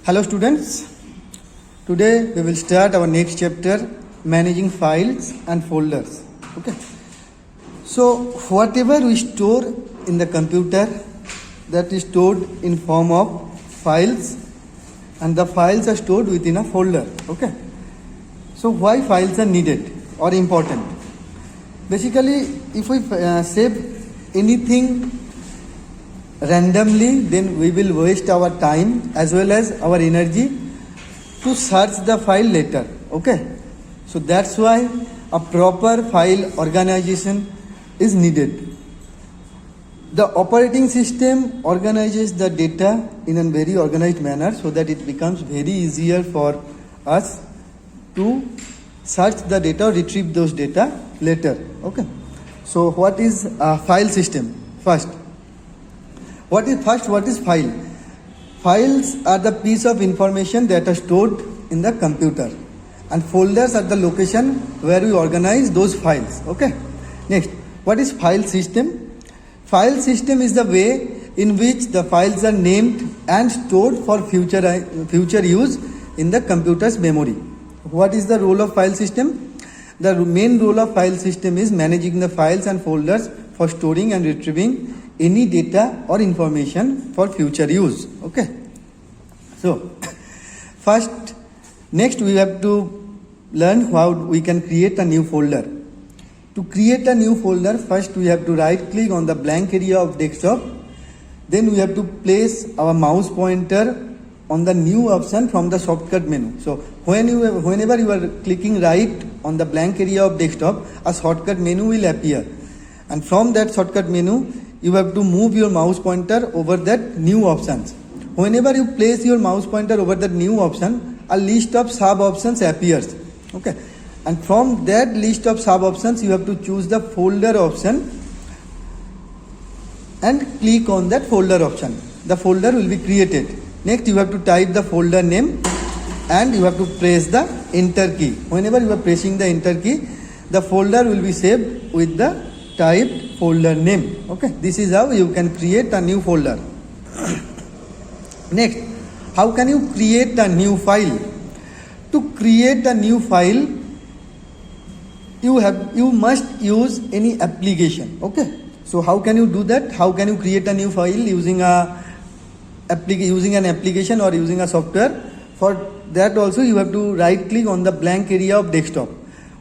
Hello students, today we will start our next chapter, managing files and folders. Okay. So whatever we store in the computer, that is stored in form of files, and the files are stored within a folder. Okay. So why files are needed or important? Basically, if we save anything randomly, then we will waste our time as well as our energy to search the file later. Okay, so that's why a proper file organization is needed. The operating system organizes the data in a very organized manner so that it becomes very easier for us to search the data or retrieve those data later. Okay, so what is a file system? What is file? Files are the piece of information that are stored in the computer, and folders are the location where we organize those files. Okay. Next, what is file system? File system is the way in which the files are named and stored for future use in the computer's memory. What is the role of file system? The main role of file system is managing the files and folders for storing and retrieving any data or information for future use. Okay. So next we have to learn how we can create a new folder. To create a new folder, first we have to right click on the blank area of desktop. Then we have to place our mouse pointer on the new option from the shortcut menu. So whenever you are clicking right on the blank area of desktop, a shortcut menu will appear, and from that shortcut menu you have to move your mouse pointer over that new options. Whenever you place your mouse pointer over that new option, a list of sub options appears. Okay, and from that list of sub options you have to choose the folder option and click on that folder option. The folder will be created. Next you have to type the folder name and you have to press the enter key. Whenever you are pressing the enter key, the folder will be saved with the typed folder name. Okay, this is how you can create a new folder. Next, how can you create a new file? To create a new file, you must use any application. Okay, so how can you do that? How can you create a new file using an application or using a software? For that also you have to right click on the blank area of desktop.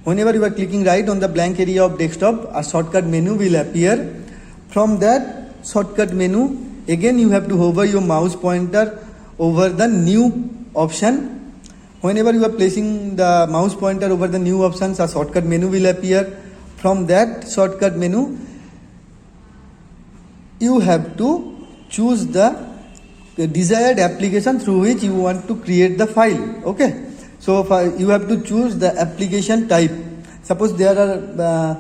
Whenever you are clicking right on the blank area of desktop, a shortcut menu will appear. From that shortcut menu, again you have to hover your mouse pointer over the new option. Whenever you are placing the mouse pointer over the new options, a shortcut menu will appear. From that shortcut menu, you have to choose the desired application through which you want to create the file. Okay. So you have to choose the application type. Suppose there are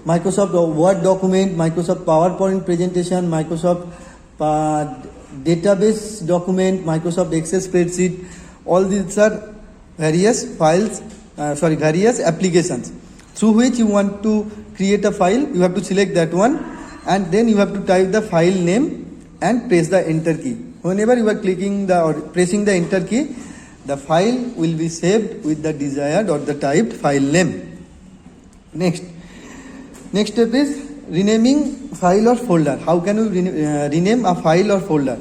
Microsoft Word document, Microsoft PowerPoint presentation, Microsoft database document, Microsoft Excel spreadsheet. All these are various various applications through which you want to create a file. You have to select that one, and then you have to type the file name and press the enter key. Whenever you are clicking or pressing the enter key, the file will be saved with the desired or the typed file name. Next step is renaming file or folder. How can you rename a file or folder?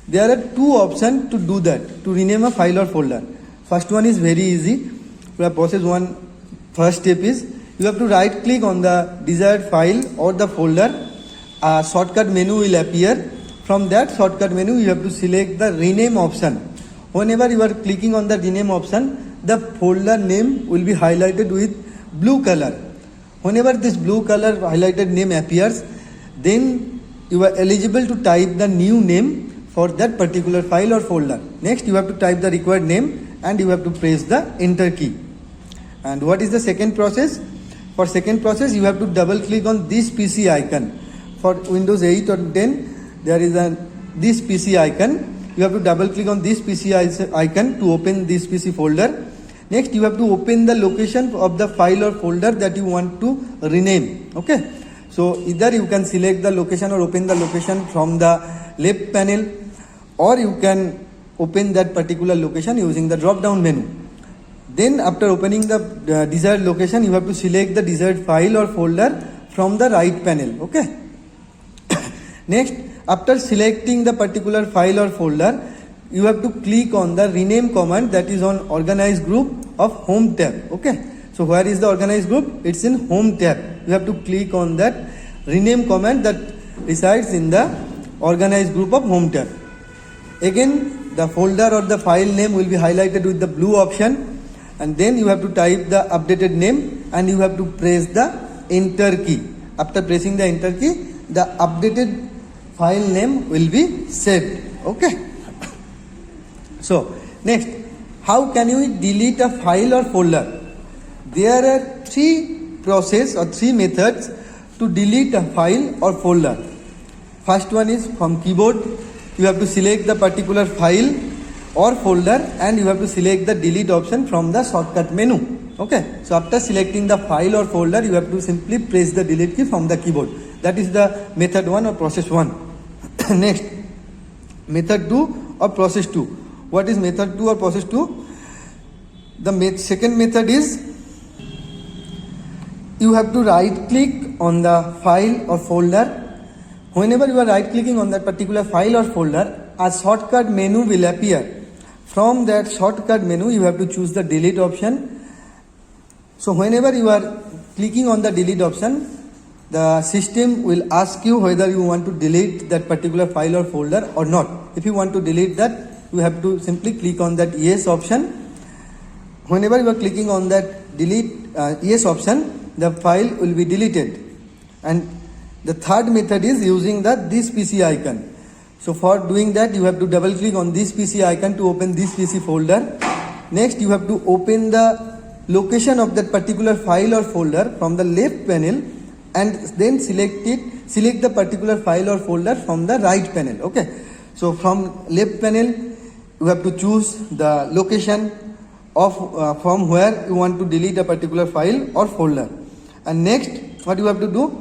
There are two options to do that, to rename a file or folder. First one is very easy. First step is you have to right click on the desired file or the folder. A shortcut menu will appear. From that shortcut menu you have to select the rename option. Whenever you are clicking on the rename option, the folder name will be highlighted with blue color. Whenever this blue color highlighted name appears, then you are eligible to type the new name for that particular file or folder. Next you have to type the required name and you have to press the enter key. And what is the second process? For second process you have to double click on this PC icon. For Windows 8 or 10 there is this PC icon. You have to double click on this PC icon to open this PC folder. Next you have to open the location of the file or folder that you want to rename. Okay, so either you can select the location or open the location from the left panel, or you can open that particular location using the drop down menu. Then after opening the desired location, you have to select the desired file or folder from the right panel. Okay. Next, after selecting the particular file or folder, you have to click on the rename command that is on organized group of home tab. Okay. So where is the organized group? It's in home tab. You have to click on that rename command that resides in the organized group of home tab. Again, the folder or the file name will be highlighted with the blue option, and then you have to type the updated name and you have to press the enter key. After pressing the enter key, the updated file name will be saved. Okay. So next, how can you delete a file or folder? There are three processes or three methods to delete a file or folder. First one is from keyboard. You have to select the particular file or folder and you have to select the delete option from the shortcut menu. Okay. So after selecting the file or folder, you have to simply press the delete key from the keyboard. That is the method 1 or process 1. Next, method 2 or process 2. What is method 2 or process 2? The second method is you have to right click on the file or folder. Whenever you are right clicking on that particular file or folder, a shortcut menu will appear. From that shortcut menu, you have to choose the delete option. So whenever you are clicking on the delete option, the system will ask you whether you want to delete that particular file or folder or not. If you want to delete that, you have to simply click on that yes option. Whenever you are clicking on that delete yes option, the file will be deleted. And the third method is using this PC icon. So for doing that, you have to double click on this PC icon to open this PC folder. Next, you have to open the location of that particular file or folder from the left panel and then select the particular file or folder from the right panel. Okay. So from left panel, you have to choose the location of from where you want to delete a particular file or folder. And next, what you have to do,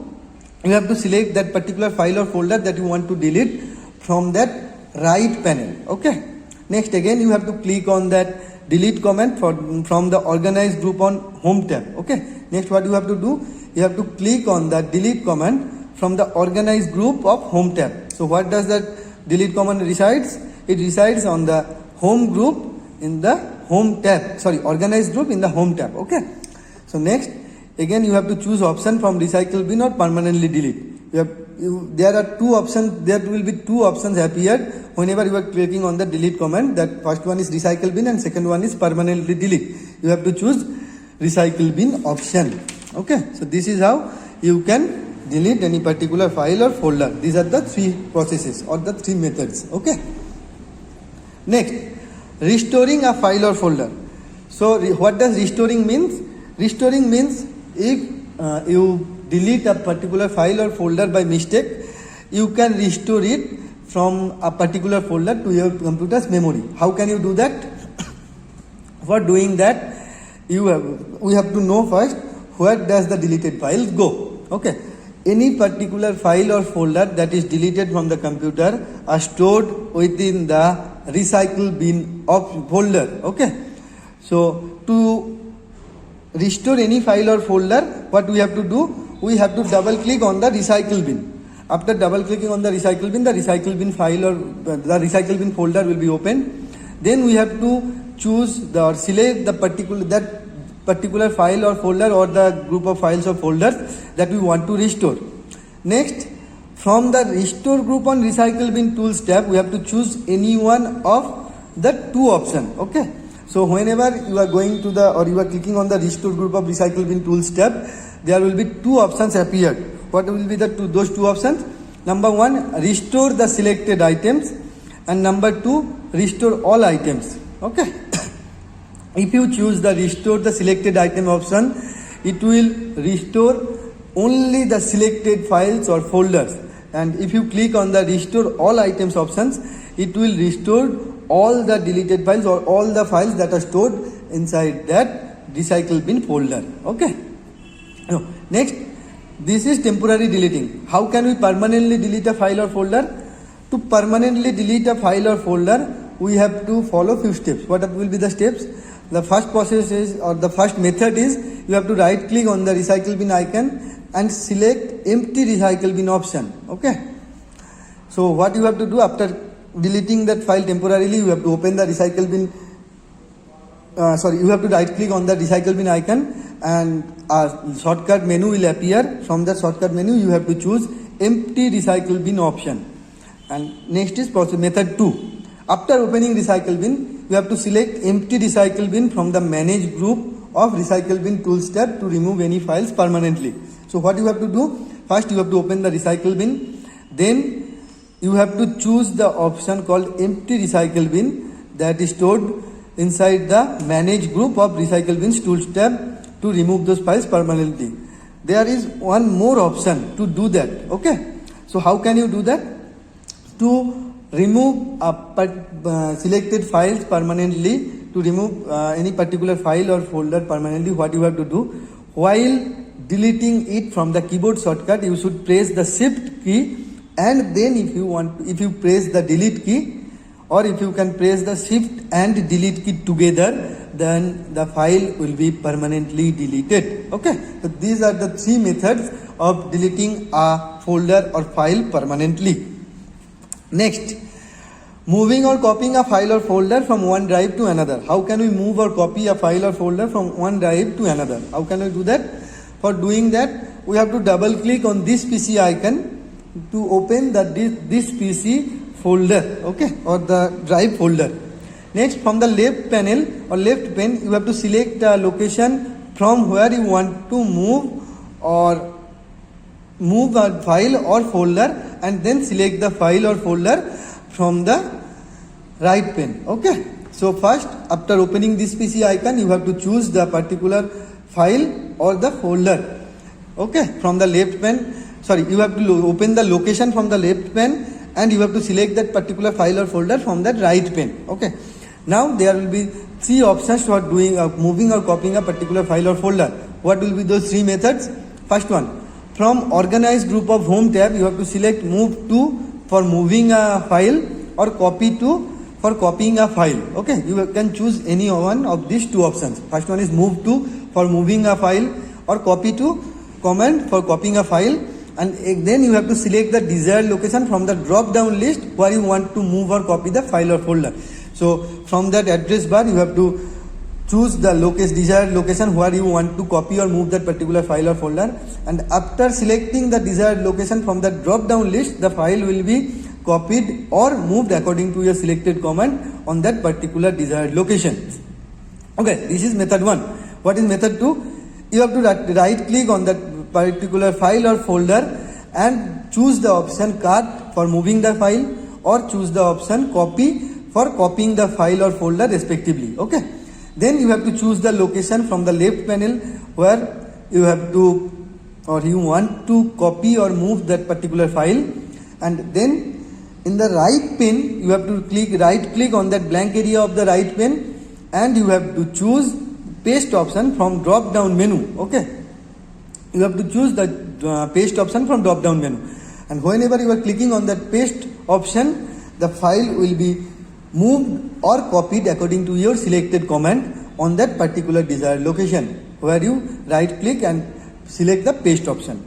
you have to select that particular file or folder that you want to delete from that right panel. Okay. Next, again you have to click on that delete command from the organized group on home tab. Okay. Next, what you have to do, you have to click on the delete command from the organized group of home tab. So what does that delete command resides? It resides on the home group in the home tab. Organized group in the home tab. Okay. So next, again you have to choose option from recycle bin or permanently delete. There are two options. There will be two options appeared whenever you are clicking on the delete command. That first one is recycle bin and second one is permanently delete. You have to choose recycle bin option. Okay. So this is how you can delete any particular file or folder. These are the three processes or the three methods. Okay. Next, restoring a file or folder. So what does restoring means? Restoring means if you delete a particular file or folder by mistake, you can restore it from a particular folder to your computer's memory. How can you do that? For doing that, we have to know first where does the deleted file go. Okay. Any particular file or folder that is deleted from the computer are stored within the recycle bin of folder. Okay. So to restore any file or folder, what we have to do? We have to double click on the recycle bin. After double clicking on the recycle bin file or the recycle bin folder will be opened. Then we have to choose or select the particular file or folder or the group of files or folders that we want to restore. Next, from the restore group on recycle bin tools tab, we have to choose any one of the two options. Okay. So whenever you are going to you are clicking on the restore group of recycle bin tools tab, there will be two options appeared. What will be those two options? Number one, restore the selected items, and number two, restore all items. Okay. If you choose the restore the selected item option, it will restore only the selected files or folders. And if you click on the restore all items options, it will restore all the deleted files or all the files that are stored inside that recycle bin folder. Okay. Now, next, this is temporary deleting. How can we permanently delete a file or folder? To permanently delete a file or folder, we have to follow few steps. What will be the steps? The first process is, or the first method is, you have to right click on the recycle bin icon and select empty recycle bin option. Okay. So what you have to do after deleting that file temporarily, you have to open the recycle bin. You have to right click on the recycle bin icon and a shortcut menu will appear. From the shortcut menu, you have to choose empty recycle bin option. And next is process method 2. After opening recycle bin, you have to select empty recycle bin from the manage group of recycle bin tools tab to remove any files permanently. So what you have to do? First you have to open the recycle bin. Then you have to choose the option called empty recycle bin that is stored inside the manage group of recycle bins tools tab to remove those files permanently. There is one more option to do that. Okay. So how can you do that? To remove selected files permanently, to remove any particular file or folder permanently, what you have to do, while deleting it from the keyboard shortcut, you should press the shift key, and then if you press the delete key, or if you can press the shift and delete key together, then the file will be permanently deleted. Okay, so these are the 3 methods of deleting a folder or file permanently. Next, moving or copying a file or folder from one drive to another. How can we move or copy a file or folder from one drive to another? How can we do that? For doing that, we have to double click on this PC icon to open this PC folder, okay, or the drive folder. Next, from the left panel or left pane, you have to select a location from where you want to move a file or folder, and then select the file or folder from the right pane. Okay. So first, after opening this PC icon, you have to choose the particular file or the folder. Okay. From the left pane, you have to open the location from the left pane, and you have to select that particular file or folder from that right pane. Okay. Now there will be 3 options for doing moving or copying a particular file or folder. What will be those 3 methods? First one, from organized group of home tab, you have to select move to for moving a file, or copy to for copying a file. Okay, you can choose any one of these 2 options. First one is move to for moving a file, or copy to command for copying a file, and then you have to select the desired location from the drop down list where you want to move or copy the file or folder. So from that address bar, you have to choose the desired location where you want to copy or move that particular file or folder, and after selecting the desired location from the drop down list, the file will be copied or moved according to your selected command on that particular desired location. Okay, this is method 1. What is method 2? You have to right click on that particular file or folder and choose the option cut for moving the file, or choose the option copy for copying the file or folder respectively. Okay. Then you have to choose the location from the left panel where you have to, or you want to copy or move that particular file, and then in the right pane you have to right click on that blank area of the right pane, and you have to choose paste option from drop down menu. Okay, you have to choose the paste option from drop down menu, and whenever you are clicking on that paste option, the file will be moved or copied according to your selected command on that particular desired location, where you right click and select the paste option.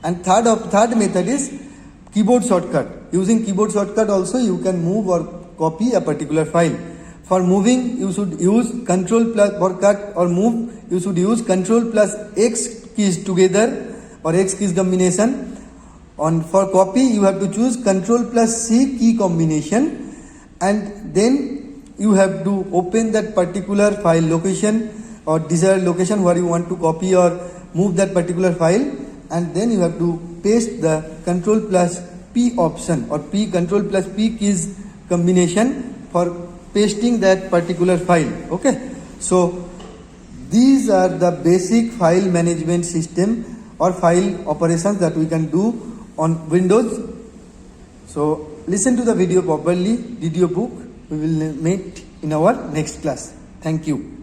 And third method is keyboard shortcut. Using keyboard shortcut also you can move or copy a particular file. For moving, you should use Ctrl plus, for cut or move, you should use Ctrl plus X keys together, or X keys combination. For copy, you have to choose Ctrl plus C key combination, and then you have to open that particular file location or desired location where you want to copy or move that particular file, and then you have to paste the Ctrl plus P option, or Ctrl plus P keys combination for pasting that particular file. Okay, so these are the basic file management system or file operations that we can do on Windows. So listen to the video properly, read your book. We will meet in our next class. Thank you.